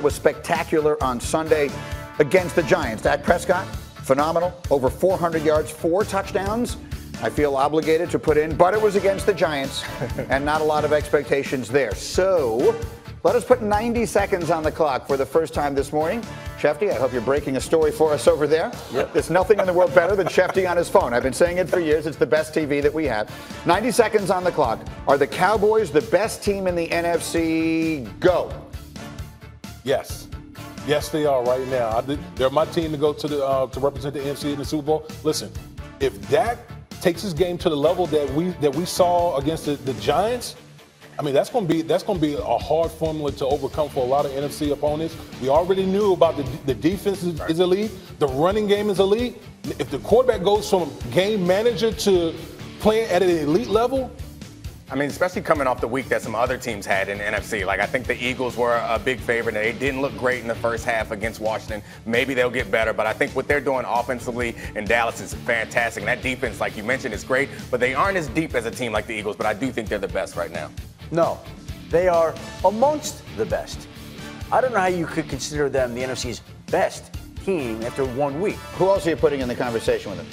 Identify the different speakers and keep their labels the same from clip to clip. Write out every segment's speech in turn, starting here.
Speaker 1: Was spectacular on Sunday against the Giants. Dak Prescott, phenomenal. Over 400 yards, 4 touchdowns. I feel obligated to put in, but it was against the Giants, and not a lot of expectations there. So let us put 90 seconds on the clock for the first time this morning. Shefty, I hope you're breaking a story for us over there. Yep. There's nothing in the world better than Shefty on his phone. I've been saying it for years. It's the best TV that we have. 90 seconds on the clock. Are the Cowboys the best team in the NFC? Go.
Speaker 2: Yes. Yes, they are right now. They're my team to go to represent the NFC in the Super Bowl. Listen, if Dak takes his game to the level that we saw against the Giants, I mean, that's going to be a hard formula to overcome for a lot of NFC opponents. We already knew about the defense is elite, the running game is elite. If the quarterback goes from game manager to playing at an elite level,
Speaker 3: I mean, especially coming off the week that some other teams had in the NFC. Like, I think the Eagles were a big favorite. They didn't look great in the first half against Washington. Maybe they'll get better, but I think what they're doing offensively in Dallas is fantastic. And that defense, like you mentioned, is great, but they aren't as deep as a team like the Eagles, but I do think they're the best right now.
Speaker 4: No, they are amongst the best. I don't know how you could consider them the NFC's best team after 1 week.
Speaker 1: Who else are you putting in the conversation with them?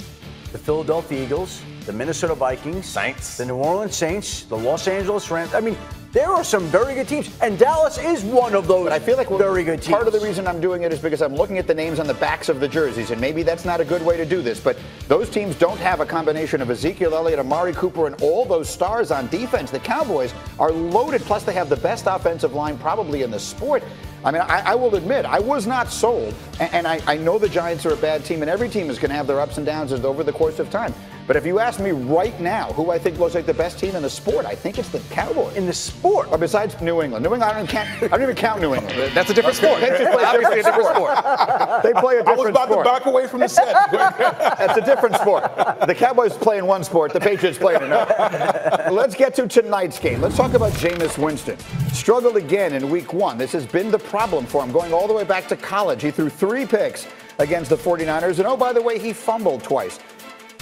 Speaker 4: The Philadelphia Eagles, the Minnesota Vikings,
Speaker 3: Saints,
Speaker 4: the New Orleans Saints, the Los Angeles Rams. I mean, there are some very good teams, and Dallas is one of those.
Speaker 1: But I feel like
Speaker 4: very good teams.
Speaker 1: Part of the reason I'm doing it is because I'm looking at the names on the backs of the jerseys, and maybe that's not a good way to do this, but those teams don't have a combination of Ezekiel Elliott, Amari Cooper, and all those stars on defense. The Cowboys are loaded, plus they have the best offensive line probably in the sport. I mean, I will admit, I was not sold, and I know the Giants are a bad team, and every team is going to have their ups and downs over the course of time. But if you ask me right now who I think looks like the best team in the sport, I think it's the Cowboys.
Speaker 4: In the sport?
Speaker 1: Or besides New England. New England, I don't even count New England.
Speaker 3: That's a different sport.
Speaker 1: They just play a different sport. They play a different sport.
Speaker 2: I was about to back away from the set.
Speaker 1: That's a different sport. The Cowboys play in one sport. The Patriots play in another. Let's get to tonight's game. Let's talk about Jameis Winston. Struggled again in week 1. This has been the problem for him going all the way back to college. He threw 3 picks against the 49ers. And oh, by the way, he fumbled twice.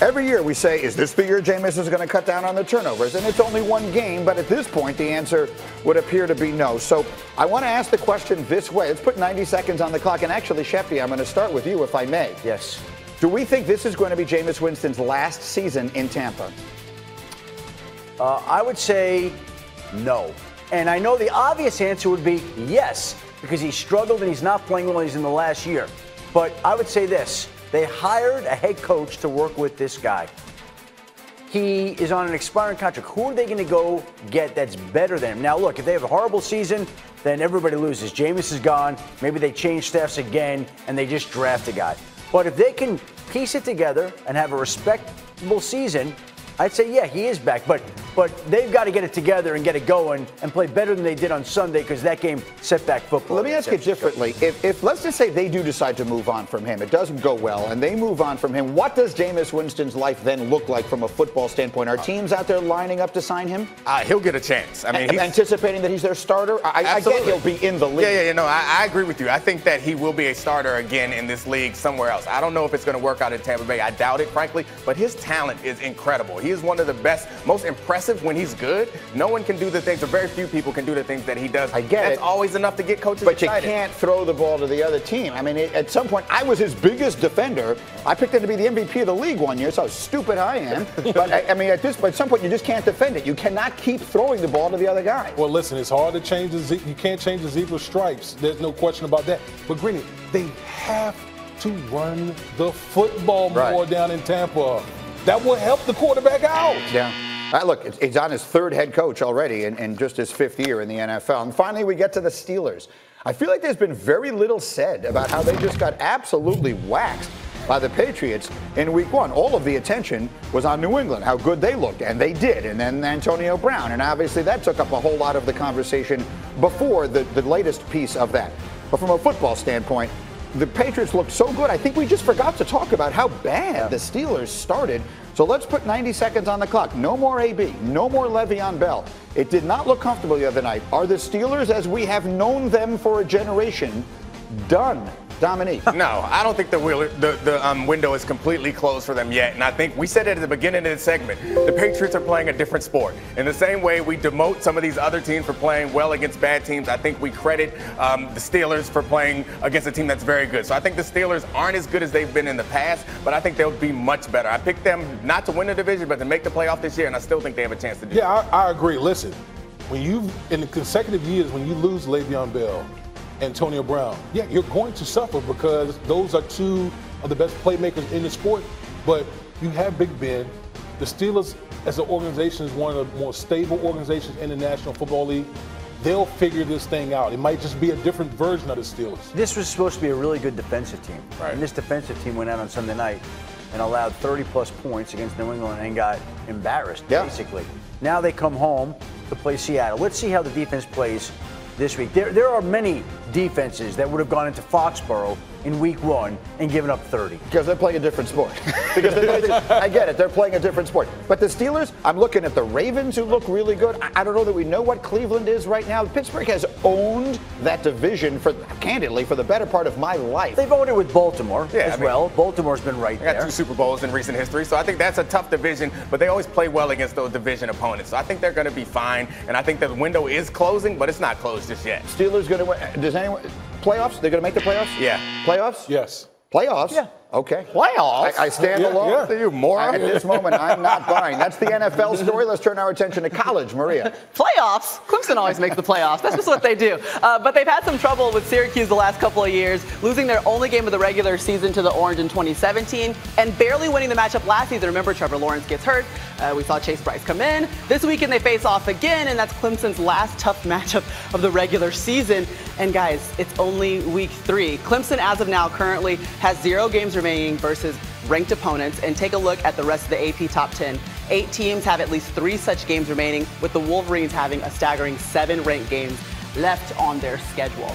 Speaker 1: Every year we say, is this the year Jameis is going to cut down on the turnovers? And it's only 1 game, but at this point the answer would appear to be no. So I want to ask the question this way. Let's put 90 seconds on the clock. And actually, Shefty, I'm going to start with you if I may.
Speaker 4: Yes.
Speaker 1: Do we think this is going to be Jameis Winston's last season in Tampa?
Speaker 4: I would say no. And I know the obvious answer would be yes, because he struggled and he's not playing well. He's in the last year. But I would say this. They hired a head coach to work with this guy. He is on an expiring contract. Who are they going to go get that's better than him? Now, look, if they have a horrible season, then everybody loses. Jameis is gone. Maybe they change staffs again, and they just draft a guy. But if they can piece it together and have a respectable season, I'd say, yeah, he is back. But they've got to get it together and get it going and play better than they did on Sunday because that game set back football.
Speaker 1: Let me ask you differently. If let's just say they do decide to move on from him, it doesn't go well, and they move on from him, what does Jameis Winston's life then look like from a football standpoint? Are teams out there lining up to sign him?
Speaker 3: He'll get a chance. I mean, he's
Speaker 1: anticipating that he's their starter? I get he'll be in the league.
Speaker 3: Yeah, no, I agree with you. I think that he will be a starter again in this league somewhere else. I don't know if it's going to work out in Tampa Bay. I doubt it, frankly, but his talent is incredible. He is one of the best, most impressive when he's good. No one can do the things, or very few people can do the things that he does.
Speaker 1: I get
Speaker 3: That's always enough to get coaches excited.
Speaker 1: But you can't throw the ball to the other team. I mean, at some point, I was his biggest defender. I picked him to be the MVP of the league 1 year, so how stupid I am. But I mean, at some point, you just can't defend it. You cannot keep throwing the ball to the other guy.
Speaker 2: Well, listen, it's hard to change you can't change the zebra stripes. There's no question about that. But Greeny, they have to run the football more down in Tampa. That will help the quarterback out.
Speaker 1: Yeah. Look, he's on his 3rd head coach already in just his 5th year in the NFL. And finally, we get to the Steelers. I feel like there's been very little said about how they just got absolutely waxed by the Patriots in week 1. All of the attention was on New England, how good they looked, and they did. And then Antonio Brown. And obviously that took up a whole lot of the conversation before the latest piece of that. But from a football standpoint, the Patriots looked so good, I think we just forgot to talk about how bad the Steelers started. So let's put 90 seconds on the clock. No more AB, no more Le'Veon Bell. It did not look comfortable the other night. Are the Steelers, as we have known them for a generation, done? Dominique.
Speaker 3: No, I don't think the window is completely closed for them yet. And I think we said it at the beginning of the segment. The Patriots are playing a different sport. In the same way we demote some of these other teams for playing well against bad teams, I think we credit the Steelers for playing against a team that's very good. So I think the Steelers aren't as good as they've been in the past, but I think they'll be much better. I picked them not to win the division, but to make the playoff this year, and I still think they have a chance to do it.
Speaker 2: Yeah, I agree. Listen, in the consecutive years, when you lose Le'Veon Bell, Antonio Brown, yeah, you're going to suffer because those are two of the best playmakers in the sport. But you have Big Ben. The Steelers, as an organization, is one of the more stable organizations in the National Football League. They'll figure this thing out. It might just be a different version of the Steelers.
Speaker 4: This was supposed to be a really good defensive team.
Speaker 3: Right.
Speaker 4: And this defensive team went out on Sunday night and allowed 30-plus points against New England and got embarrassed, basically. Now they come home to play Seattle. Let's see how the defense plays this week. There are many defenses that would have gone into Foxborough in week 1 and given up 30.
Speaker 1: Because they're playing a different sport. I get it. They're playing a different sport. But the Steelers, I'm looking at the Ravens, who look really good. I don't know that we know what Cleveland is right now. Pittsburgh has owned that division, candidly, for the better part of my life.
Speaker 4: They've owned it with Baltimore well. Baltimore's been right there.
Speaker 3: They got 2 Super Bowls in recent history, so I think that's a tough division, but they always play well against those division opponents. So I think they're going to be fine, and I think the window is closing, but it's not closed just yet.
Speaker 1: Steelers going to win. Does anyone... Playoffs? They're going to make the playoffs?
Speaker 3: Yeah.
Speaker 1: Playoffs?
Speaker 2: Yes.
Speaker 1: Playoffs?
Speaker 4: Yeah.
Speaker 1: Okay.
Speaker 3: Playoffs?
Speaker 1: I stand alone.
Speaker 3: You moron.
Speaker 1: At this moment, I'm not buying. That's the NFL story. Let's turn our attention to college. Maria.
Speaker 5: Playoffs? Clemson always makes the playoffs. That's just what they do. But they've had some trouble with Syracuse the last couple of years, losing their only game of the regular season to the Orange in 2017 and barely winning the matchup last season. Remember, Trevor Lawrence gets hurt. We saw Chase Bryce come in. This weekend they face off again, and that's Clemson's last tough matchup of the regular season. And guys, it's only week 3. Clemson, as of now, currently has 0 games remaining versus ranked opponents. And take a look at the rest of the AP Top 10. 8 teams have at least 3 such games remaining, with the Wolverines having a staggering 7 ranked games left on their schedule.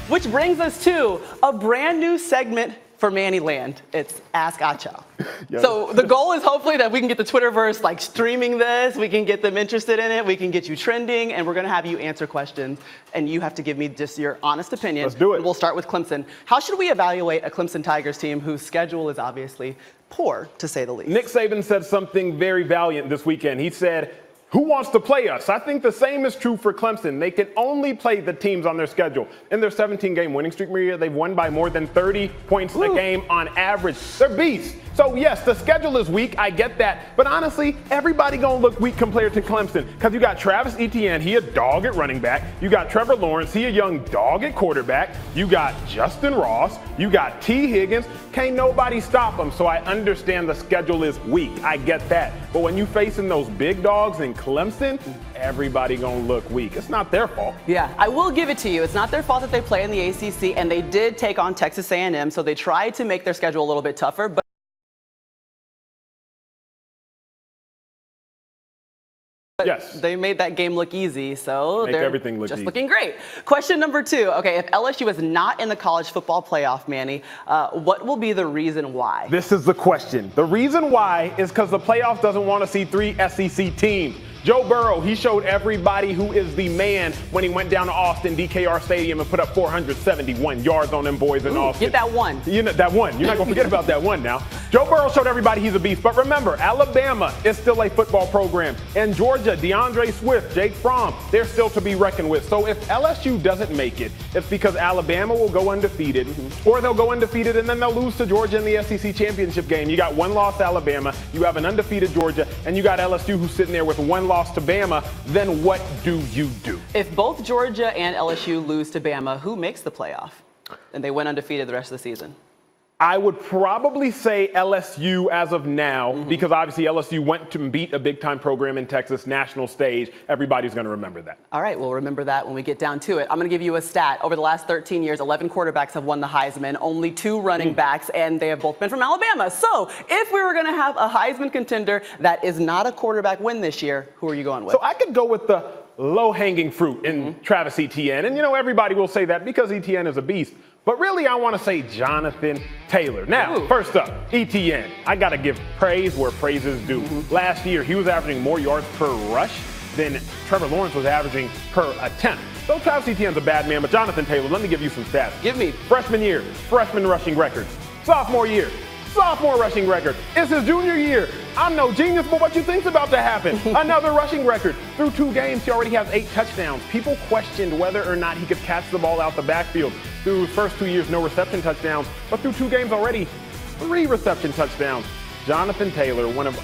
Speaker 5: Which brings us to a brand new segment for Manny Land. It's Ask Acho. Yes. So the goal is hopefully that we can get the Twitterverse like streaming this, we can get them interested in it, we can get you trending, and we're gonna have you answer questions, and you have to give me just your honest opinion.
Speaker 6: Let's do it.
Speaker 5: And we'll start with Clemson. How should we evaluate a Clemson Tigers team whose schedule is obviously poor, to say the least?
Speaker 6: Nick Saban said something very valiant this weekend. He said, who wants to play us? I think the same is true for Clemson. They can only play the teams on their schedule. In their 17-game winning streak, Maria, they've won by more than 30 points a game on average. They're beasts. So, yes, the schedule is weak. I get that. But honestly, everybody going to look weak compared to Clemson because you got Travis Etienne. He a dog at running back. You got Trevor Lawrence. He a young dog at quarterback. You got Justin Ross. You got T. Higgins. Can't nobody stop them. So I understand the schedule is weak. I get that. But when you facing those big dogs in Clemson, everybody going to look weak. It's not their fault.
Speaker 5: Yeah, I will give it to you. It's not their fault that they play in the ACC, and they did take on Texas A&M, so they tried to make their schedule a little bit tougher. But
Speaker 6: yes,
Speaker 5: they made that game look easy, so
Speaker 6: Make
Speaker 5: they're
Speaker 6: everything look
Speaker 5: just
Speaker 6: easy.
Speaker 5: looking great. Question number 2. Okay, if LSU is not in the college football playoff, Manny, what will be the reason why?
Speaker 6: This is the question. The reason why is because the playoff doesn't want to see 3 SEC teams. Joe Burrow, he showed everybody who is the man when he went down to Austin, DKR Stadium, and put up 471 yards on them boys in Austin.
Speaker 5: Get that one.
Speaker 6: You know, that one. You're not going to forget about that one now. Joe Burrow showed everybody he's a beast. But remember, Alabama is still a football program. And Georgia, DeAndre Swift, Jake Fromm, they're still to be reckoned with. So if LSU doesn't make it, it's because Alabama will go undefeated, or they'll go undefeated and then they'll lose to Georgia in the SEC championship game. You got 1 loss to Alabama, you have an undefeated Georgia, and you got LSU who's sitting there with 1 loss to Bama. Then what do you do?
Speaker 5: If both Georgia and LSU lose to Bama, who makes the playoff? And they went undefeated the rest of the season.
Speaker 6: I would probably say LSU as of now, because obviously LSU went to beat a big-time program in Texas, national stage. Everybody's going to remember that.
Speaker 5: All right, we'll remember that when we get down to it. I'm going to give you a stat. Over the last 13 years, 11 quarterbacks have won the Heisman, only 2 running backs, and they have both been from Alabama. So if we were going to have a Heisman contender that is not a quarterback win this year, who are you going with?
Speaker 6: So I could go with the low-hanging fruit in Travis Etienne. And, you know, everybody will say that because Etienne is a beast. But really, I want to say Jonathan Taylor. Now, first up, Etienne. I got to give praise where praise is due. Last year, he was averaging more yards per rush than Trevor Lawrence was averaging per attempt. So Travis Etienne's a bad man, but Jonathan Taylor, let me give you some stats.
Speaker 5: Give me.
Speaker 6: Freshman year, freshman rushing records. Sophomore year, sophomore rushing record. It's his junior year. I'm no genius, but what you think's about to happen? Another rushing record. Through 2 games, he already has 8 touchdowns. People questioned whether or not he could catch the ball out the backfield. Through his first 2 years, no reception touchdowns, but through 2 games already, 3 reception touchdowns. Jonathan Taylor, one of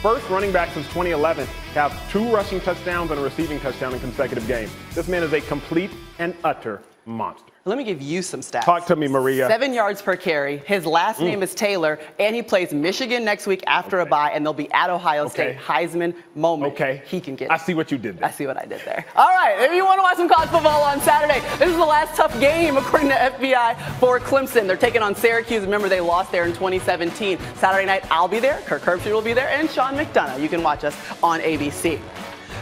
Speaker 6: first running backs since 2011, to have 2 rushing touchdowns and a receiving touchdown in consecutive games. This man is a complete and utter monster.
Speaker 5: Let me give you some stats.
Speaker 6: Talk to me, Maria.
Speaker 5: 7 yards per carry. His last name is Taylor, and he plays Michigan next week after a bye, and they'll be at Ohio State. Heisman moment.
Speaker 6: Okay.
Speaker 5: He can get it.
Speaker 6: I see what you did there.
Speaker 5: I see what I did there. All right, if you want to watch some college football on Saturday, this is the last tough game, according to FBI, for Clemson. They're taking on Syracuse. Remember, they lost there in 2017. Saturday night, I'll be there. Kirk Herbstreit will be there, and Sean McDonough. You can watch us on ABC.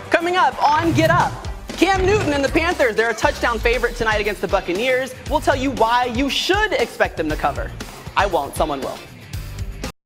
Speaker 5: Coming up on Get Up. Cam Newton and the Panthers, they're a touchdown favorite tonight against the Buccaneers. We'll tell you why you should expect them to cover. I won't, someone will.